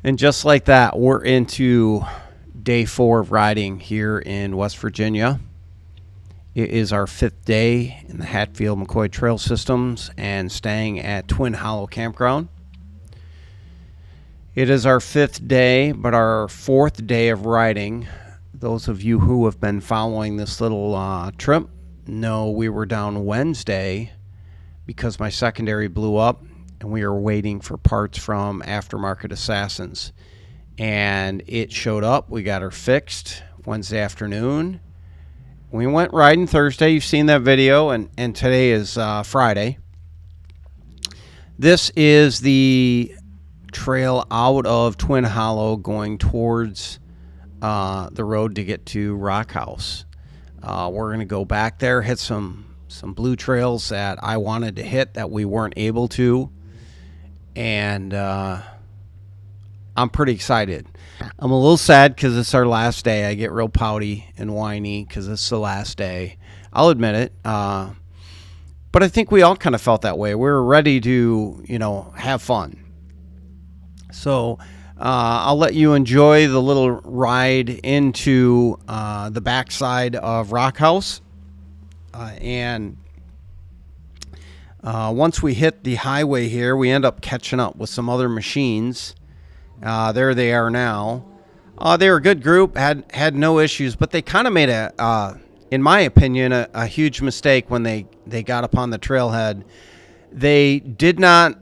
And just like that, we're into day 4 of riding here in West Virginia. It is our 5th day in the Hatfield McCoy Trail Systems and staying at Twin Hollow Campground. It is our 5th day, but our 4th day of riding. Those of you who have been following this little trip know we were down Wednesday because my secondary blew up and we were waiting for parts from Aftermarket Assassins. And it showed up. We got her fixed Wednesday afternoon. We went riding Thursday. You've seen that video. And today is Friday. This is the trail out of Twin Hollow going towards the road to get to Rock House. We're going to go back there, hit some blue trails that I wanted to hit that we weren't able to. And I'm pretty excited. I'm a little sad because it's our last day. I get real pouty and whiny because it's the last day. I'll admit it. But I think we all kind of felt that way. We were ready to, have fun. So I'll let you enjoy the little ride into the backside of Rock House. And once we hit the highway here, we end up catching up with some other machines. There they are now. They were a good group, had no issues, but they kind of made in my opinion, a huge mistake when they got up on the trailhead. They did not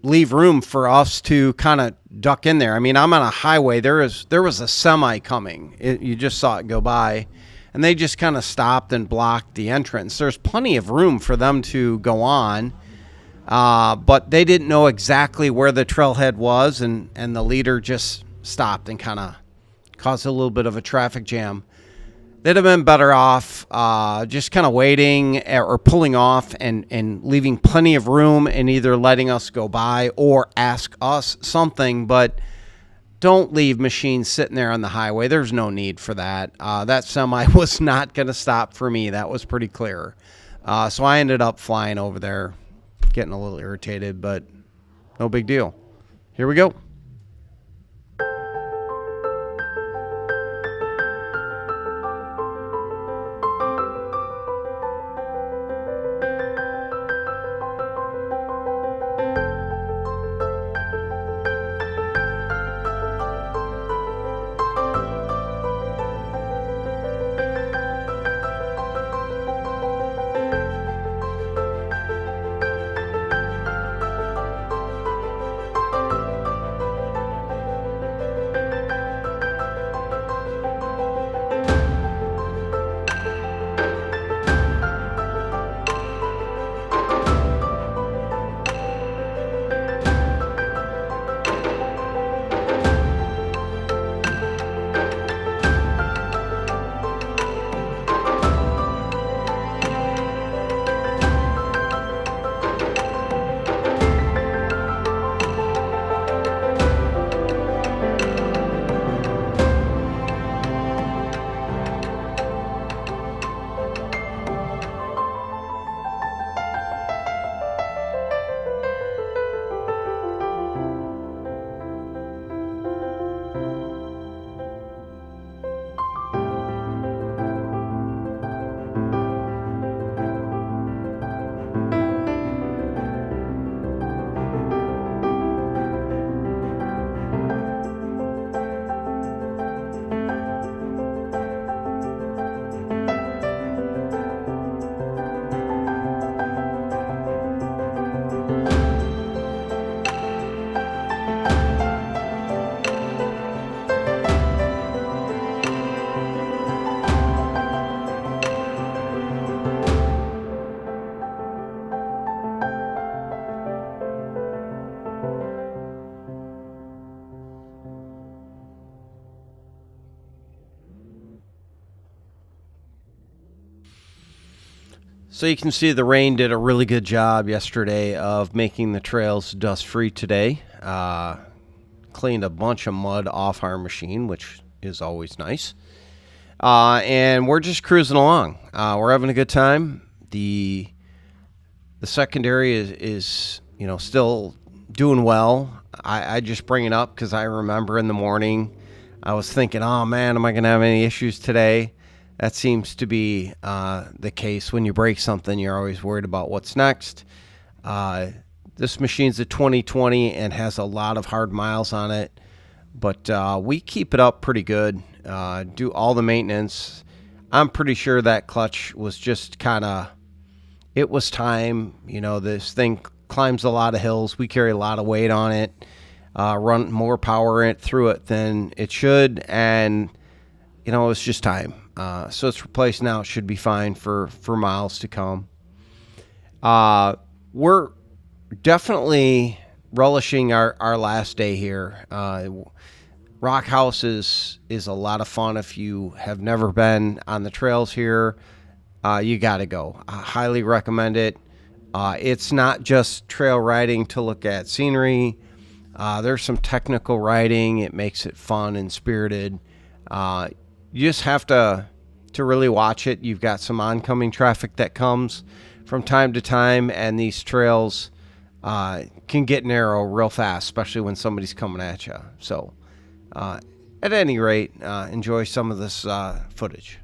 leave room for us to kind of duck in there. I mean, I'm on a highway. There was a semi coming. You just saw it go by. And they just kind of stopped and blocked the entrance. There's plenty of room for them to go on, but they didn't know exactly where the trailhead was, and the leader just stopped and kind of caused a little bit of a traffic jam. They'd have been better off just kind of waiting or pulling off and leaving plenty of room and either letting us go by or ask us something, but don't leave machines sitting there on the highway. There's no need for that. That semi was not going to stop for me. That was pretty clear. So I ended up flying over there, getting a little irritated, but no big deal. Here we go. So you can see the rain did a really good job yesterday of making the trails dust-free today. Cleaned a bunch of mud off our machine, which is always nice. And we're just cruising along. We're having a good time. The secondary is still doing well. I just bring it up because I remember in the morning I was thinking, oh man, am I going to have any issues today? That seems to be the case. When you break something, you're always worried about what's next. This machine's a 2020 and has a lot of hard miles on it, but we keep it up pretty good. Do all the maintenance. I'm pretty sure that clutch was just kind of, it was time. This thing climbs a lot of hills. We carry a lot of weight on it, run more power through it than it should, and it's just time. So it's replaced now. It should be fine for miles to come. We're definitely relishing our last day here. Rock House is a lot of fun. If you have never been on the trails here, you got to go. I highly recommend it. It's not just trail riding to look at scenery. There's some technical riding. It makes it fun and spirited. You just have to really watch it. You've got some oncoming traffic that comes from time to time, and these trails can get narrow real fast, especially when somebody's coming at you. So at any rate, enjoy some of this footage.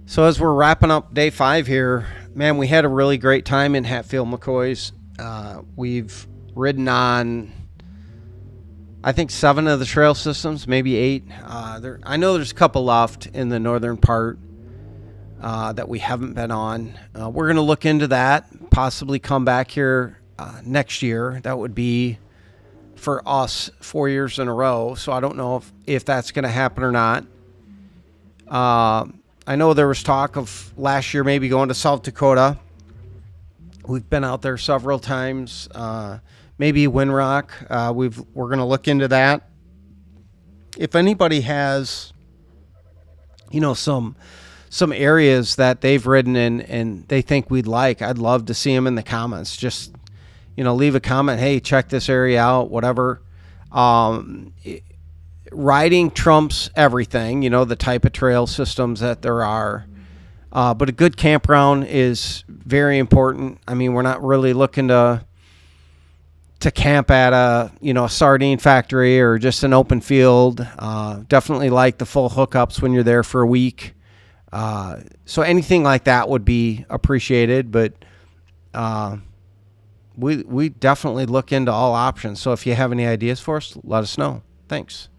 So as we're wrapping up day 5 here, man, we had a really great time in Hatfield McCoy's. We've ridden on, I think, 7 of the trail systems, maybe 8. I know there's a couple left in the northern part that we haven't been on. We're going to look into that, possibly come back here next year. That would be, for us, 4 years in a row. So I don't know if that's going to happen or not. I know there was talk of last year maybe going to South Dakota. We've been out there several times. Maybe Windrock. We're going to look into that. If anybody has, some areas that they've ridden in and they think we'd like, I'd love to see them in the comments. Just, leave a comment. Hey, check this area out, whatever. Riding trumps everything, the type of trail systems that there are. But a good campground is very important. I mean, we're not really looking to camp at a sardine factory or just an open field. Definitely like the full hookups when you're there for a week. So anything like that would be appreciated, but we definitely look into all options. So if you have any ideas for us, let us know. Thanks.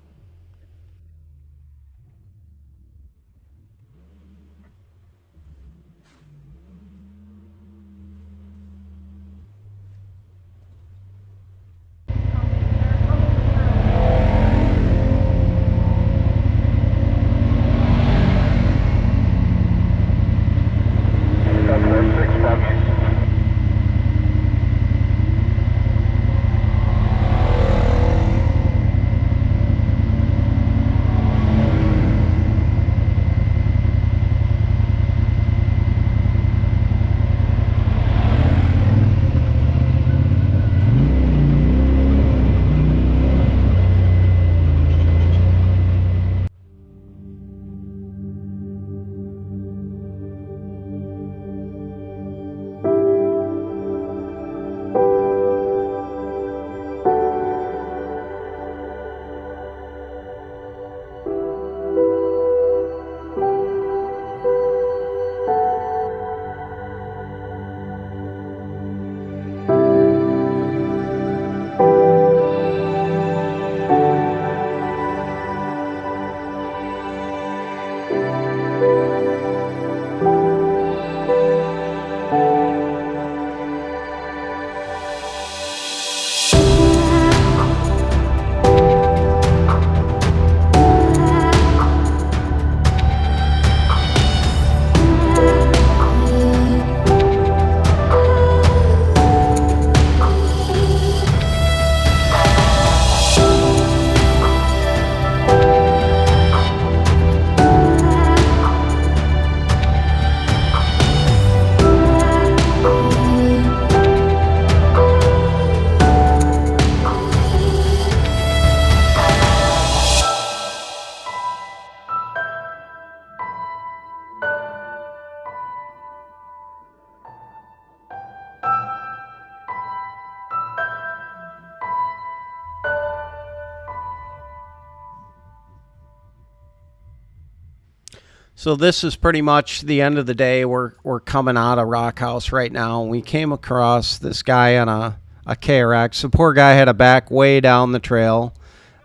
So this is pretty much the end of the day. We're coming out of Rock House right now. We came across this guy on a KRX. The poor guy had to back way down the trail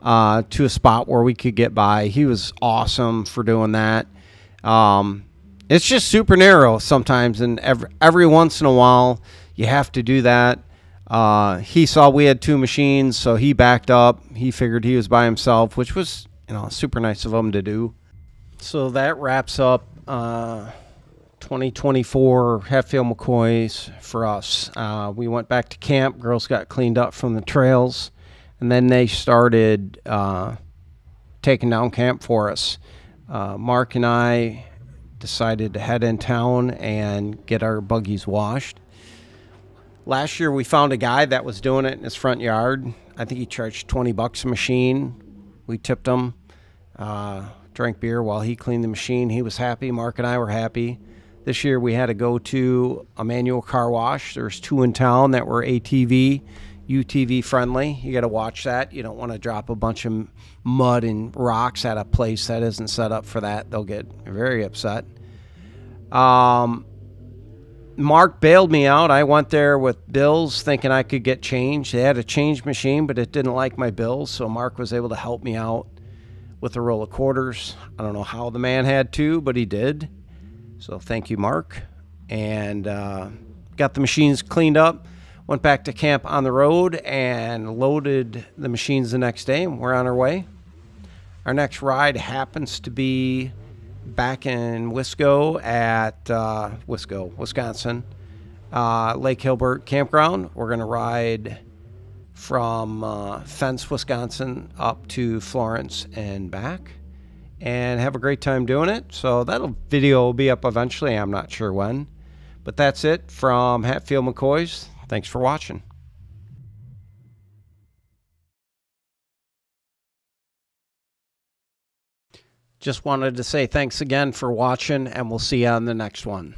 to a spot where we could get by. He was awesome for doing that. It's just super narrow sometimes, and every once in a while you have to do that. He saw we had 2 machines, so he backed up. He figured he was by himself, which was super nice of him to do. So that wraps up 2024 Hatfield McCoys for us. We went back to camp. Girls got cleaned up from the trails, and then they started taking down camp for us. Mark and I decided to head in town and get our buggies washed. Last year we found a guy that was doing it in his front yard. I think he charged $20 a machine. We tipped him. Drank beer while he cleaned the machine. He was happy. Mark and I were happy. This year we had to go to a manual car wash. There's 2 in town that were ATV, UTV friendly. You got to watch that. You don't want to drop a bunch of mud and rocks at a place that isn't set up for that. They'll get very upset. Mark bailed me out. I went there with bills thinking I could get change. They had a change machine, but it didn't like my bills, so Mark was able to help me out with a roll of quarters. I don't know how the man had to, but he did. So thank you, Mark. And got the machines cleaned up, went back to camp on the road, and loaded the machines the next day, and we're on our way. Our next ride happens to be back in Wisco at Wisconsin, Lake Hilbert Campground. We're going to ride from Fence, Wisconsin up to Florence and back and have a great time doing it. So that video will be up eventually. I'm not sure when. But that's it from Hatfield McCoy's. Thanks for watching. Just wanted to say thanks again for watching, and we'll see you on the next one.